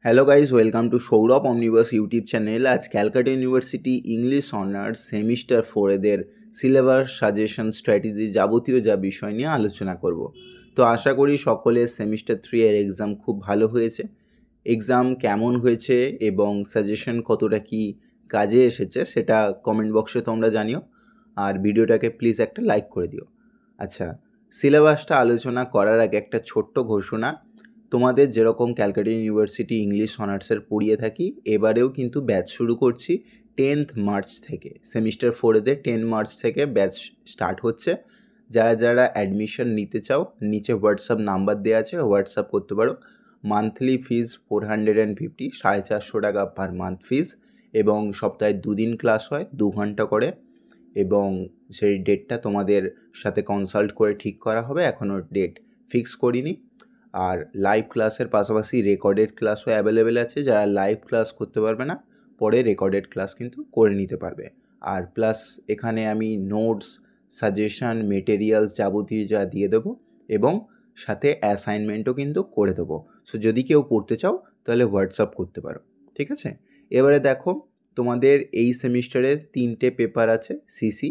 Hello guys, welcome to Sourav omniverse YouTube channel. আজ Calcutta university English honours semester 4 এদের syllabus, suggestion, strategy যাবতীয় যা বিষয় নিয়ে আলোচনা করব। তো আশা করি সকলের সেমিস্টার 3 এর এক্সাম খুব ভালো হয়েছে। এক্সাম কেমন হয়েছে এবং সাজেশন কতটা কি কাজে এসেছে সেটা কমেন্ট বক্সে তোমরা জানিও, আর ভিডিওটাকে প্লিজ একটা লাইক করে দিও। আচ্ছা, সিলেবাসটা আলোচনা করার আগে একটা ছোট্ট ঘোষণা। তোমাদের যেরকম ক্যালকাটা ইউনিভার্সিটি ইংলিশ অনার্সের পড়িয়ে থাকি, এবারেও কিন্তু ব্যাচ শুরু করছি 10th মার্চ থেকে। সেমিস্টার 4-এদের 10 মার্চ থেকে ব্যাচ স্টার্ট হচ্ছে। যারা যারা অ্যাডমিশন নিতে চাও, নিচে হোয়াটসঅ্যাপ নাম্বার দেওয়া আছে, হোয়াটসঅ্যাপ করতে পারো। মান্থলি ফিজ 450, 450 টাকা পার মান্থ ফিজ, এবং সপ্তাহে 2 দিন ক্লাস হয়, 2 ঘন্টা করে, এবং সেই ডেটটা তোমাদের সাথে কনসাল্ট করে ঠিক করা হবে। এখনও ডেট ফিক্স করিনি। আর লাইভ ক্লাসের পাশাপাশি রেকর্ডেড ক্লাসও অ্যাভেলেবেল আছে। যারা লাইভ ক্লাস করতে পারবে না, পরে রেকর্ডেড ক্লাস কিন্তু করে নিতে পারবে। আর প্লাস এখানে আমি নোটস, সাজেশন, মেটেরিয়ালস যাবতীয় যা দিয়ে দেবো, এবং সাথে অ্যাসাইনমেন্টও কিন্তু করে দেবো। সো যদি কেউ পড়তে চাও তাহলে হোয়াটসঅ্যাপ করতে পারো, ঠিক আছে? এবারে দেখো, তোমাদের এই সেমিস্টারে 3টে পেপার আছে, সিসি,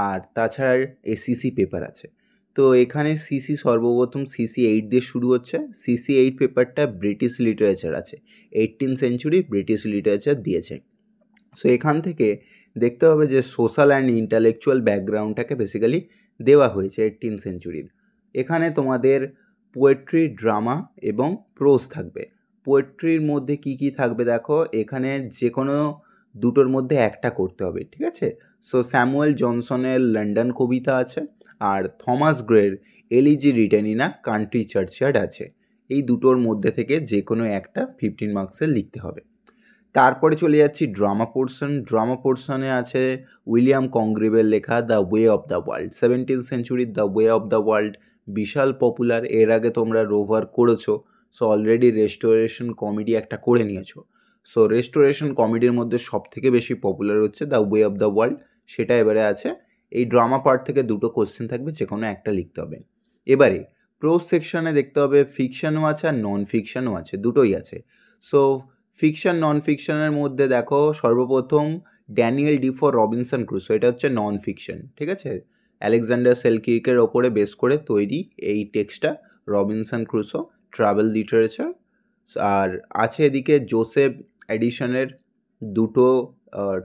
আর তাছাড়া এসিসি পেপার আছে। তো এখানে সিসি সর্বপ্রথম সিসি 8 দিয়ে শুরু হচ্ছে। সিসি 8 পেপারটা ব্রিটিশ লিটারেচার আছে, 18th সেঞ্চুরি ব্রিটিশ লিটারেচার দিয়েছে। সো এখান থেকে দেখতে হবে যে সোশ্যাল অ্যান্ড ইন্টালেকচুয়াল ব্যাকগ্রাউন্ডটাকে বেসিক্যালি দেওয়া হয়েছে 18th সেঞ্চুরির। এখানে তোমাদের পোয়েট্রি, ড্রামা এবং প্রোজ থাকবে। পোয়েট্রির মধ্যে কি কি থাকবে দেখো, এখানে যে কোনো দুটোর মধ্যে একটা করতে হবে, ঠিক আছে? সো স্যামুয়েল জনসনের লন্ডন কবিতা আছে, আর থমাস গ্রের elegy written in a country churchyard আছে। এই দুটোর মধ্যে থেকে যে কোনো একটা 15 মার্কসের লিখতে হবে। তারপরে চলে যাচ্ছি ড্রামা পোর্শন। ড্রামা পোর্শনে আছে উইলিয়াম কংগ্রিভের লেখা the way of the world. 17th সেঞ্চুরির the way of the world popular পপুলার। এর আগে তোমরা রোভার করেছো, সো অলরেডি রেস্টোরেশন কমেডি একটা করে নিয়েছো। সো রেস্টোরেশন কমেডির মধ্যে সবথেকে বেশি পপুলার হচ্ছে the way of the world, সেটা এবারে আছে। এই ড্রামা পার্ট থেকে দুটো কোশ্চেন থাকবে, যে কোনো একটা লিখতে হবে। এবারে প্রোজ সেকশনে দেখতে হবে ফিকশনও আছে আর নন ফিকশনও আছে, দুটোই আছে। সো ফিকশন নন ফিকশনের মধ্যে দেখো, সর্বপ্রথম ড্যানিয়েল ডিফো রবিনসন ক্রুসো, এটা হচ্ছে নন ফিকশন, ঠিক আছে? আলেকজান্ডার সেলকিকের ওপরে বেস করে তৈরি এই টেক্সটটা, রবিনসন ক্রুসো, ট্রাভেল লিটারেচার। আর আছে এদিকে জোসেফ এডিশনের দুটো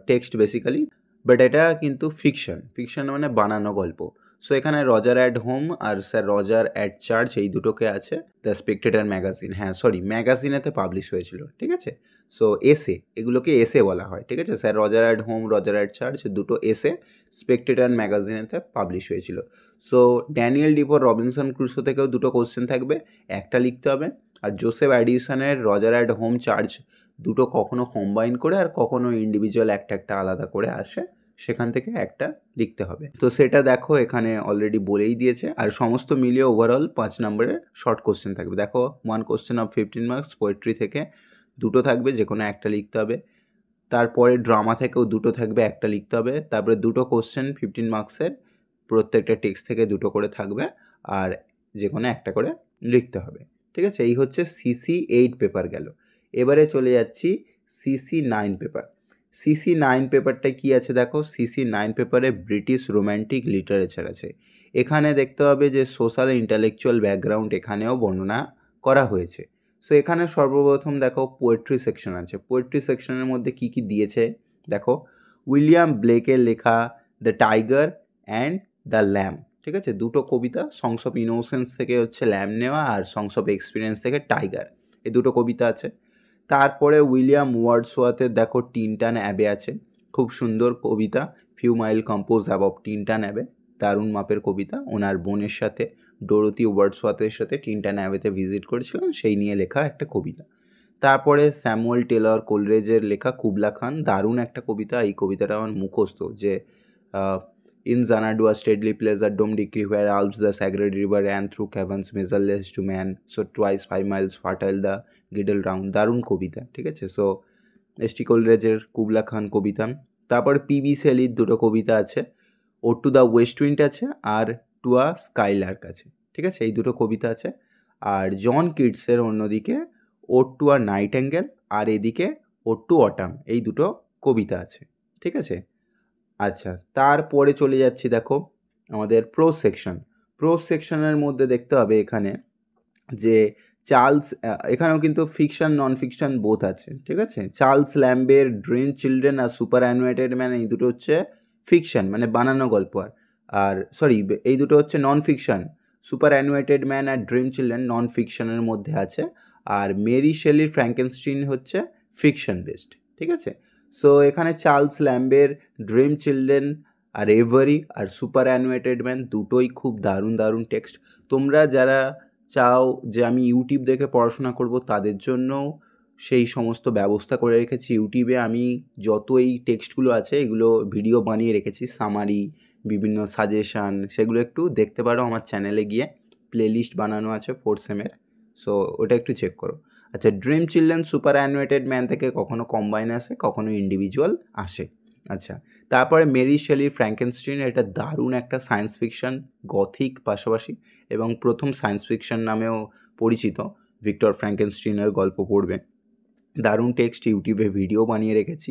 টেক্সট বেসিক্যালি, বাট এটা কিন্তু ফিকশন। ফিকশন মানে বানানো গল্প। সো এখানে রজার অ্যাট হোম আর স্যার রজার অ্যাট চার্চ, এই দুটোকে আছে। দ্য স্পেকটেটর ম্যাগাজিন, হ্যাঁ সরি, ম্যাগাজিনেতে পাবলিশ হয়েছিল, ঠিক আছে? সো এসে, এগুলোকে এসে বলা হয়, ঠিক আছে? Sir Roger at home, Roger at church, দুটো এসে স্পেকটেটর ম্যাগাজিনেতে পাবলিশ হয়েছিল। So Daniel Defoe Robinson Crusoe থেকেও দুটো কোশ্চেন থাকবে, একটা লিখতে হবে। আর জোসেফ অ্যাডিসনের রজার অ্যাট হোম, চার্চ, দুটো কখনো কম্বাইন করে আর কখনো ইন্ডিভিজুয়াল একটা একটা আলাদা করে আসে, সেখান থেকে একটা লিখতে হবে। তো সেটা দেখো এখানে অলরেডি বলেই দিয়েছে। আর সমস্ত মিলিয়ে ওভারঅল 5 নম্বরের শর্ট কোশ্চেন থাকবে। দেখো 1 কোশ্চেন অফ 15 মার্কস, পোয়েট্রি থেকে দুটো থাকবে, যে কোনো একটা লিখতে হবে। তারপরে ড্রামা থেকেও দুটো থাকবে, একটা লিখতে হবে। তারপরে দুটো কোশ্চেন 15 মার্কসের, প্রত্যেকটা টেক্সট থেকে দুটো করে থাকবে, আর যে কোনো একটা করে লিখতে হবে, ঠিক আছে? এই হচ্ছে সিসি 8 পেপার গেল। এবারে চলে যাচ্ছি সিসি 9 পেপার। সিসি 9 পেপারটা কি আছে দেখো, সিসি 9 পেপারে ব্রিটিশ রোম্যান্টিক লিটারেচার আছে। এখানে দেখতে হবে যে সোশ্যাল ইন্টালেকচুয়াল ব্যাকগ্রাউন্ড এখানেও বর্ণনা করা হয়েছে। সো এখানে সর্বপ্রথম দেখো পোয়েট্রি সেকশন আছে। পোয়েট্রি সেকশনের মধ্যে কি কি দিয়েছে দেখো, উইলিয়াম ব্লেকের লেখা the tiger and the lamb, ঠিক আছে? দুটো কবিতা, সংস অফ ইনোসেন্স থেকে হচ্ছে ল্যাম্ব নেওয়া, আর সংস অফ এক্সপিরিয়েন্স থেকে টাইগার, এই দুটো কবিতা আছে। তারপরে উইলিয়াম ওয়ার্ডসওয়ার্থের দেখো টিনটান অ্যাবে আছে, খুব সুন্দর কবিতা, few mile compose above Tintern Abbey, দারুণ মাপের কবিতা। ওনার বোনের সাথে, ডোরোথি ওয়ার্ডসওয়ার্থের সাথে টিনটান অ্যাবেতে ভিজিট করেছিলেন, সেই নিয়ে লেখা একটা কবিতা। তারপরে স্যামুয়েল টেলর কোলরেজের লেখা কুবলা খান, দারুণ একটা কবিতা। এই কবিতাটা আমার মুখস্থ, যে in Xanadu stately pleasure dome decree where Alph the sacred river and through caverns measureless to man, so twice 5 miles fertile the girdle round, দারুণ কবিতা, ঠিক আছে? সো এসটি কোলরেজের কুবলা খান কবিতা। তারপর পিবি শেলির দুটো কবিতা আছে, O to the west wind আছে, আর টু আ স্কাইলার্ক আছে, ঠিক আছে? এই দুটো কবিতা আছে। আর জন কিটসের অন্যদিকে ওড টু আ নাইটেঙ্গেল, আর এদিকে ওড টু অটাম, এই দুটো কবিতা আছে, ঠিক আছে। আচ্ছা, তারপরে চলে যাচ্ছি দেখো আমাদের প্রোজ সেকশন। প্রোজ সেকশনের মধ্যে দেখতে হবে এখানে যে চার্লস, এখানেও কিন্তু ফিকশন নন ফিকশন বোথ আছে, ঠিক আছে। চার্লস ল্যাম্বের dream children are super অ্যানুয়েটেড man, এই দুটো হচ্ছে ফিকশন মানে বানানো গল্প, আর সরি এই দুটো হচ্ছে নন ফিকশন। সুপার অ্যানুয়েটেড ম্যান আর ড্রিম চিলড্রেন নন ফিকশনের মধ্যে আছে, আর মেরি শেলির ফ্র্যাঙ্কেনস্টাইন হচ্ছে ফিকশন বেসড, ঠিক আছে। সো এখানে চার্লস ল্যাম্বের dream children are every R super অ্যানুয়েটেড man দুটোই খুব দারুণ দারুণ টেক্সট। তোমরা যারা চাও যে আমি ইউটিউব দেখে পড়াশোনা করব, তাদের জন্যও সেই সমস্ত ব্যবস্থা করে রেখেছি। ইউটিউবে আমি যত এই টেক্সটগুলো আছে এগুলো ভিডিও বানিয়ে রেখেছি, সামারি, বিভিন্ন সাজেশান, সেগুলো একটু দেখতে পারো আমার চ্যানেলে গিয়ে, প্লেলিস্ট বানানো আছে 4th সেমের, সো ওটা একটু চেক করো। আচ্ছা, dream children superannuated man থেকে কখনো কম্বাইন আসে, কখনো ইন্ডিভিজুয়াল আসে। আচ্ছা, তারপরে মেরি শেলির ফ্র্যাঙ্কেনস্টাইন, এটা দারুণ একটা সায়েন্স ফিকশন, গথিক পাশাপাশি, এবং প্রথম সায়েন্স ফিকশন নামেও পরিচিত। ভিক্টর ফ্র্যাঙ্কেনস্টাইনের গল্প পড়বে, দারুণ টেক্সট, ইউটিউবে ভিডিও বানিয়ে রেখেছি।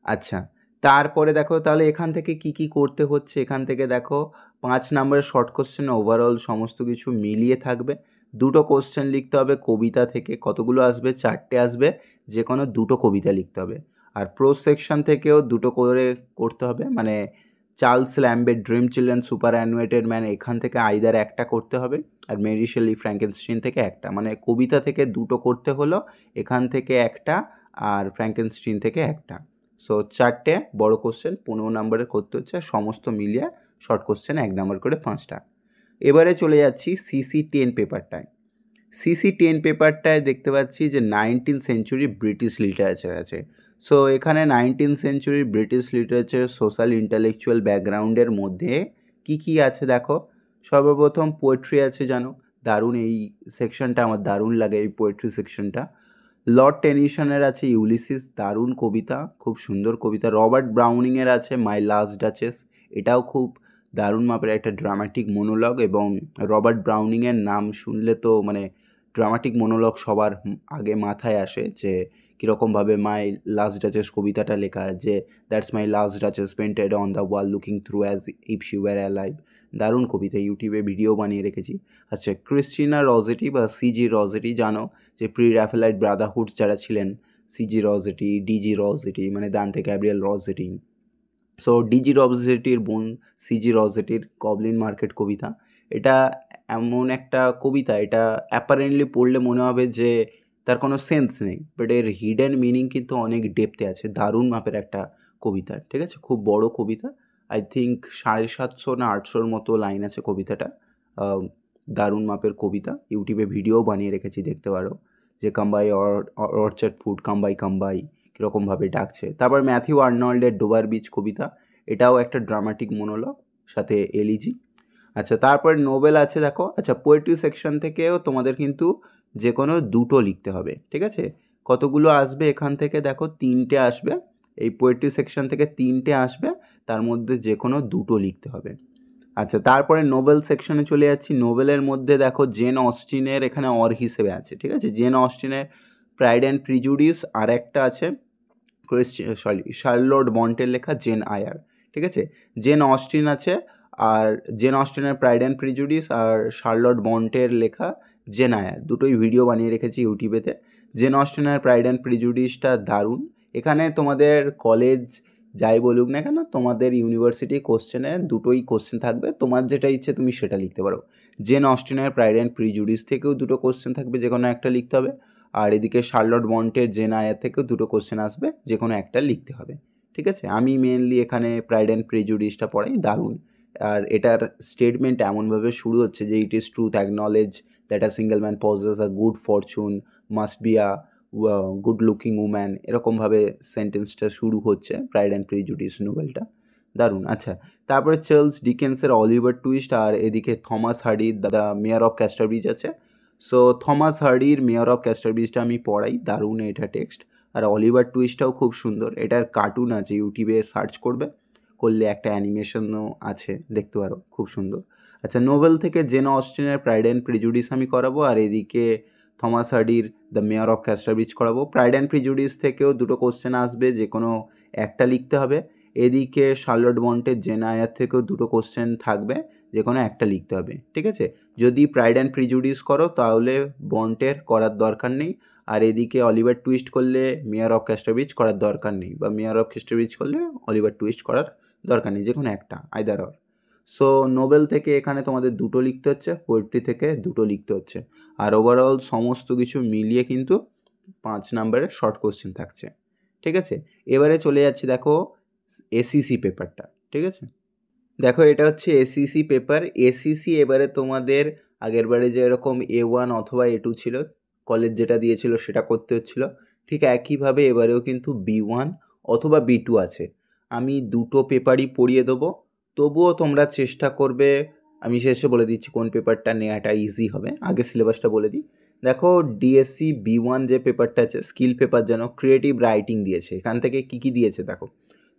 আচ্ছা, তারপরে দেখো তাহলে এখান থেকে কি কি করতে হচ্ছে। এখান থেকে দেখো 5 নম্বরের শর্ট কোশ্চেন ওভারঅল সমস্ত কিছু মিলিয়ে থাকবে। 2টো কোশ্চেন লিখতে হবে কবিতা থেকে, কতগুলো আসবে? 4টে আসবে, যে কোনো 2টো কবিতা লিখতে হবে। আর প্রোজ সেকশন থেকেও 2টো করে করতে হবে, মানে চার্লস ল্যাম্বের dream children superannuated man, এখান থেকে আইদার একটা করতে হবে, আর মেরি শেলি ফ্র্যাঙ্কেনস্টাইন থেকে একটা, মানে কবিতা থেকে 2টো করতে হলো, এখান থেকে একটা, আর ফ্র্যাঙ্কেনস্টাইন থেকে একটা। সো 4টে বড় কোশ্চেন 15 নম্বরের করতে হচ্ছে, সমস্ত মিলিয়ে শর্ট কোশ্চেন 1 নম্বর করে 5টা। এবারে চলে যাচ্ছি CC10 পেপারটায়। CC10 পেপারটায় দেখতে পাচ্ছি যে 19th সেঞ্চুরি ব্রিটিশ লিটারেচার আছে। সো এখানে 19th century British literature social intellectual ব্যাকগ্রাউন্ডের মধ্যে কি কি আছে দেখো। সর্বপ্রথম পোয়েট্রি আছে, জানো দারুণ, এই সেকশনটা আমার দারুণ লাগে, এই পোয়েট্রি সেকশনটা। লর্ড টেনিসনের আছে ইউলিসিস, দারুণ কবিতা, খুব সুন্দর কবিতা। রবার্ট ব্রাউনিংয়ের আছে মাই লাস্ট ডাচেস, এটাও খুব দারুণ মাপের একটা ড্রামাটিক মনোলগ, এবং রবার্ট ব্রাউনিংয়ের নাম শুনলে তো মানে ড্রামাটিক মনোলগ সবার আগে মাথায় আসে, যে কীরকমভাবে মাই লাস্ট ডাচেস কবিতাটা লেখা, যে that's my last duchess painted on the wall looking through as if she were alive, দারুণ কবিতা, ইউটিউবে ভিডিও বানিয়ে রেখেছি। আচ্ছা, ক্রিস্টিনা রজেটি বা সিজি রজেটি, জানো যে প্রি র্যাফেলাইট ব্রাদারহুড যারা ছিলেন, সিজি রজেটি, ডিজি রজেটি, মানে দান্তে গ্যাব্রিয়েল রজেটি। সো ডিজি রজেটির বোন সিজি রজেটির গবলিন মার্কেট কবিতা, এটা এমন একটা কবিতা, এটা অ্যাপারেন্টলি পড়লে মনে হবে যে তার কোনো সেন্স নেই, বাট এর হিডেন মিনিং কিন্তু অনেক ডেপথে আছে, দারুণ মাপের একটা কবিতা, ঠিক আছে। খুব বড় কবিতা, আই থিঙ্ক 750 না 800-র মতো লাইন আছে কবিতাটা, দারুণ মাপের কবিতা, ইউটিউবে ভিডিও বানিয়ে রেখেছি, দেখতে পারো, যে কাম্বাই অর্চার্ড ফুড কাম্বাই কাম্বাই কীরকমভাবে ডাকছে। তারপর ম্যাথিউ আর্নল্ডের ডোবার বিচ কবিতা, এটাও একটা ড্রামাটিক মনোলগ, সাথে এলিজি। আচ্ছা, তারপর নোবেল আছে দেখো। আচ্ছা, পোয়েট্রি সেকশন থেকেও তোমাদের কিন্তু যে কোনো 2টো লিখতে হবে, ঠিক আছে। কতগুলো আসবে এখান থেকে দেখো, 3টে আসবে, এই পোয়েট্রি সেকশন থেকে 3টে আসবে, তার মধ্যে যে কোনো 2টো লিখতে হবে। আচ্ছা, তারপরে নোবেল সেকশনে চলে যাচ্ছি। নোবেলের মধ্যে দেখো জেন অস্টিনের এখানে অর হিসেবে আছে, ঠিক আছে। জেন অস্টিনের প্রাইড অ্যান্ড প্রিজুডিস, আর একটা আছে শার্লট বন্টের লেখা জেন আয়ার, ঠিক আছে। জেন অস্টিন আছে, আর জেন অস্টিনের প্রাইড অ্যান্ড প্রিজুডিস আর শার্লট বন্টের লেখা জেন আয়ার, দুটোই ভিডিও বানিয়ে রেখেছি ইউটিউবেতে। জেন অস্টিনের প্রাইড অ্যান্ড প্রিজুডিসটা দারুণ। এখানে তোমাদের কলেজ যাই বলুক না কেন, তোমাদের ইউনিভার্সিটি কোশ্চেনে 2টোই কোশ্চেন থাকবে, তোমার যেটা ইচ্ছে তুমি সেটা লিখতে পারো। জেন অস্টিনের প্রাইড অ্যান্ড প্রিজুডিস থেকেও 2টো কোশ্চেন থাকবে, যে কোনো একটা লিখতে হবে, আর এদিকে শার্লট বন্টের জেন আয়ার থেকেও 2টো কোশ্চেন আসবে, যে কোনো একটা লিখতে হবে, ঠিক আছে। আমি মেনলি এখানে প্রাইড অ্যান্ড প্রিজুডিসটা পড়াই, দারুণ। আর এটার স্টেটমেন্ট এমনভাবে শুরু হচ্ছে যে it is truth acknowledge that a single man possess a good fortune must be a good looking woman, এরকমভাবে সেন্টেন্সটা শুরু হচ্ছে প্রাইড অ্যান্ড প্রিজুডিস নোবেলটা, দারুণ। আচ্ছা, তারপরে চার্লস ডিকেন্সের অলিভার টুইস্ট, আর এদিকে থমাস হার্ডির দ্য মেয়র অফ ক্যাস্টারব্রিজ আছে। সো থমাস হার্ডির মেয়র অফ ক্যাস্টারব্রিজটা আমি পড়াই, দারুণ এটা টেক্সট। আর অলিভার টুইস্টটাও খুব সুন্দর, এটার কার্টুন আছে, ইউটিউবে সার্চ করলে একটা অ্যানিমেশনও আছে, দেখতে পারো, খুব সুন্দর। আচ্ছা, নোবেল থেকে জেন অস্টিনের প্রাইড অ্যান্ড প্রিজুডিস আমি করাবো, আর এদিকে থমাস হার্ডির দ্য মেয়র অফ ক্যাস্টারব্রিজ করাবো। প্রাইড অ্যান্ড প্রিজুডিস থেকেও দুটো কোশ্চেন আসবে, যে কোনো একটা লিখতে হবে। এদিকে শার্লট বন্টের জেন আয়ার থেকেও দুটো কোশ্চেন থাকবে, যে কোনো একটা লিখতে হবে, ঠিক আছে। যদি প্রাইড অ্যান্ড প্রিজুডিস করো তাহলে বন্টের করার দরকার নেই, আর এদিকে অলিভার টুইস্ট করলে মেয়র অফ ক্যাস্টারব্রিজ করার দরকার নেই, বা মেয়র অফ ক্যাস্টারব্রিজ করলে অলিভার টুইস্ট করার দরকার নেই, যে কোনো একটা, আইদার অর। সো নোবেল থেকে এখানে তোমাদের দুটো লিখতে হচ্ছে, পোয়েট্রি থেকে দুটো লিখতে হচ্ছে, আর ওভারঅল সমস্ত কিছু মিলিয়ে কিন্তু 5 নাম্বারের শর্ট কোশ্চেন থাকছে, ঠিক আছে। এবারে চলে যাচ্ছি, দেখো এসিসি পেপারটা, ঠিক আছে। দেখো এটা হচ্ছে এসিসি পেপার। এসিসি এবারে তোমাদের আগের বারে যে এরকম A1 অথবা A2 ছিল, কলেজ যেটা দিয়েছিল সেটা করতে হচ্ছিল, ঠিক একইভাবে এবারেও কিন্তু B1 অথবা B2 আছে। আমি দুটো পেপারই পড়িয়ে দেবো, তবুও তোমরা চেষ্টা করবে, আমি শেষে বলে দিচ্ছি কোন পেপারটা নেওয়াটা ইজি হবে, আগে সিলেবাসটা বলে দিই। দেখো ডিএসসি B1 যে পেপারটা আছে, স্কিল পেপার, যেন ক্রিয়েটিভ রাইটিং দিয়েছে। এখান থেকে কি দিয়েছে দেখো।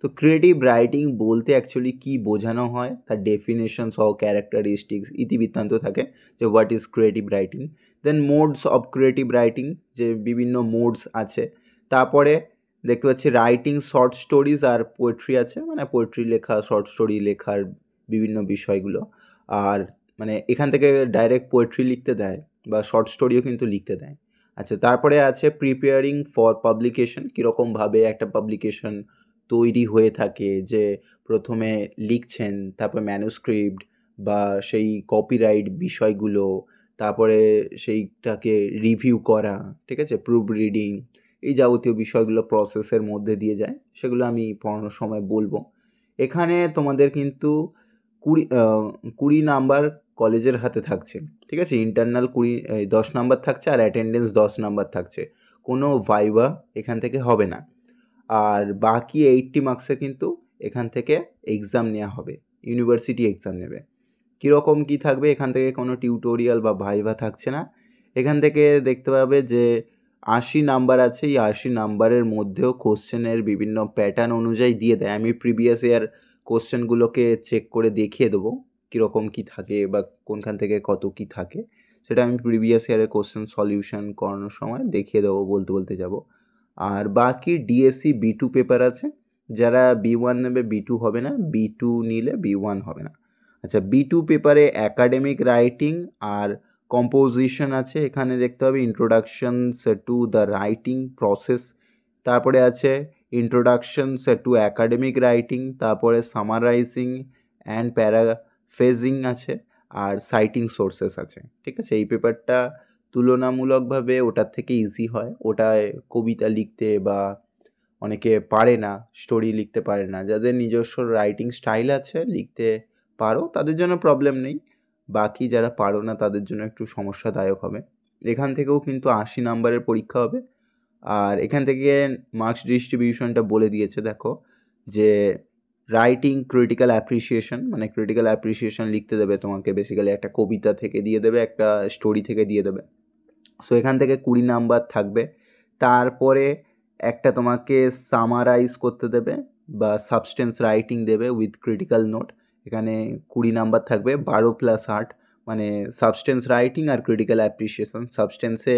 তো ক্রিয়েটিভ রাইটিং বলতে অ্যাকচুয়ালি কী বোঝানো হয়, তার ডেফিনেশন সহ ক্যারেক্টারিস্টিক্স ইতিবৃত্তান্ত থাকে, যে what is creative writing. Then modes of creative writing, যে বিভিন্ন মোডস আছে। তারপরে দেখতে পাচ্ছি রাইটিং শর্ট স্টোরিজ আর পোয়েট্রি আছে, মানে পোয়েট্রি লেখা, শর্ট স্টোরি লেখার বিভিন্ন বিষয়গুলো। আর মানে এখান থেকে ডাইরেক্ট পোয়েট্রি লিখতে দেয়, বা শর্ট স্টোরিও কিন্তু লিখতে দেয়। আচ্ছা, তারপরে আছে প্রিপেয়ারিং ফর পাবলিকেশন, কীরকমভাবে একটা পাবলিকেশন তৈরি হয়ে থাকে, যে প্রথমে লিখছেন, তারপর ম্যানুস্ক্রিপ্ট বা সেই কপিরাইট বিষয়গুলো, তারপরে সেইটাকে রিভিউ করা, ঠিক আছে, প্রুফ রিডিং, এই যাবতীয় বিষয়গুলো প্রসেসের মধ্যে দিয়ে যায়, সেগুলো আমি পড়ানোর সময় বলবো। এখানে তোমাদের কিন্তু 20 নাম্বার কলেজের হাতে থাকছে, ঠিক আছে। ইন্টারনাল 10 নাম্বার থাকছে, আর অ্যাটেন্ডেন্স 10 নাম্বার থাকছে। কোনো ভাইভা এখান থেকে হবে না, আর বাকি 80 মার্কসে কিন্তু এখান থেকে এক্সাম নেওয়া হবে, ইউনিভার্সিটি এক্সাম নেবে। কীরকম কী থাকবে, এখান থেকে কোনো টিউটোরিয়াল বা ভাইভা থাকছে না। এখান থেকে দেখতে পাবে যে 80 নাম্বার আছে, এই 80 নাম্বারের মধ্যেও কোশ্চেনের বিভিন্ন প্যাটার্ন অনুযায়ী দিয়ে দেয়। আমি প্রিভিয়াস ইয়ার কোশ্চেনগুলোকে চেক করে দেখিয়ে দেবো কীরকম কী থাকে, বা কোনখান থেকে কত কী থাকে, সেটা আমি প্রিভিয়াস ইয়ারের কোশ্চেন সলিউশন করানোর সময় দেখিয়ে দেবো, বলতে যাব। আর বাকি ডিএসসি B2 পেপার আছে, যারা B1 নেবে B2 হবে না, B2 নিলে B1 হবে না। আচ্ছা, B2 পেপারে অ্যাকাডেমিক রাইটিং আর কম্পোজিশন আছে। এখানে দেখতে হবে introductions to the writing process, তারপরে আছে ইন্ট্রোডাকশনস টু অ্যাকাডেমিক রাইটিং, তারপরে সামারাইজিং অ্যান্ড প্যারাফ্রেজিং আছে, আর সাইটিং সোর্সেস আছে, ঠিক আছে। এই পেপারটা তুলনামূলকভাবে ওটার থেকে ইজি হয়। ওটায় কবিতা লিখতে বা অনেকে পারে না, স্টোরি লিখতে পারে না, যাদের নিজস্ব রাইটিং স্টাইল আছে, লিখতে পারো, তাদের জন্য প্রবলেম নেই। বাকি যারা পারো না তাদের জন্য একটু সমস্যাদায়ক হবে। এখান থেকেও কিন্তু 80 নাম্বারের পরীক্ষা হবে, আর এখান থেকে মার্কস ডিস্ট্রিবিউশনটা বলে দিয়েছে, দেখো, যে রাইটিং ক্রিটিক্যাল অ্যাপ্রিসিয়েশন, মানে ক্রিটিক্যাল অ্যাপ্রিসিয়েশন লিখতে দেবে তোমাকে, বেসিক্যালি একটা কবিতা থেকে দিয়ে দেবে, একটা স্টোরি থেকে দিয়ে দেবে। সো এখান থেকে 20 নাম্বার থাকবে। তারপরে একটা তোমাকে সামারাইজ করতে দেবে, বা সাবস্টেন্স রাইটিং দেবে উইথ ক্রিটিক্যাল নোট, এখানে 20 নাম্বার থাকবে, 12 + 8, মানে সাবস্টেন্স রাইটিং আর ক্রিটিক্যাল অ্যাপ্রিসিয়েশন, সাবস্টেন্সে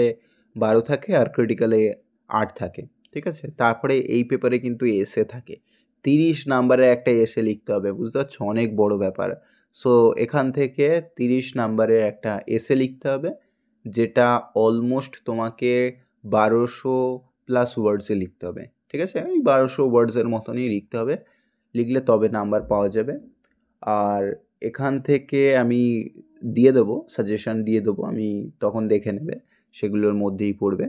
12 থাকে আর ক্রিটিক্যালে 8 থাকে, ঠিক আছে। তারপরে এই পেপারে কিন্তু এসে থাকে, 30 নাম্বারের একটা এসে লিখতে হবে, বুঝতে পারছো, অনেক বড় ব্যাপার। সো এখান থেকে 30 নাম্বারের একটা এসে লিখতে হবে, যেটা অলমোস্ট তোমাকে 1200+ ওয়ার্ডসে লিখতে হবে, ঠিক আছে। ওই 1200 ওয়ার্ডসের মতনই লিখতে হবে, লিখলে তবে নাম্বার পাওয়া যাবে। আর এখান থেকে আমি দিয়ে দেবো, সাজেশান দিয়ে দেবো, আমি তখন দেখে নেবে, সেগুলোর মধ্যেই পড়বে।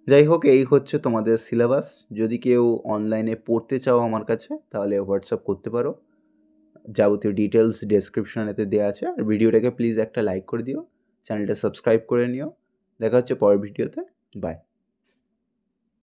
যাই হোক, এই হচ্ছে তোমাদের সিলেবাস। যদি কেউ অনলাইনে পড়তে চাও আমার কাছে, তাহলে হোয়াটসঅ্যাপ করতে পারো, যাবতীয় ডিটেলস ডেসক্রিপশনেতে দেওয়া আছে। আর ভিডিওটাকে প্লিজ একটা লাইক করে দিও, চ্যানেলটা সাবস্ক্রাইব করে নিও। দেখা হচ্ছে পরের ভিডিওতে, বাই।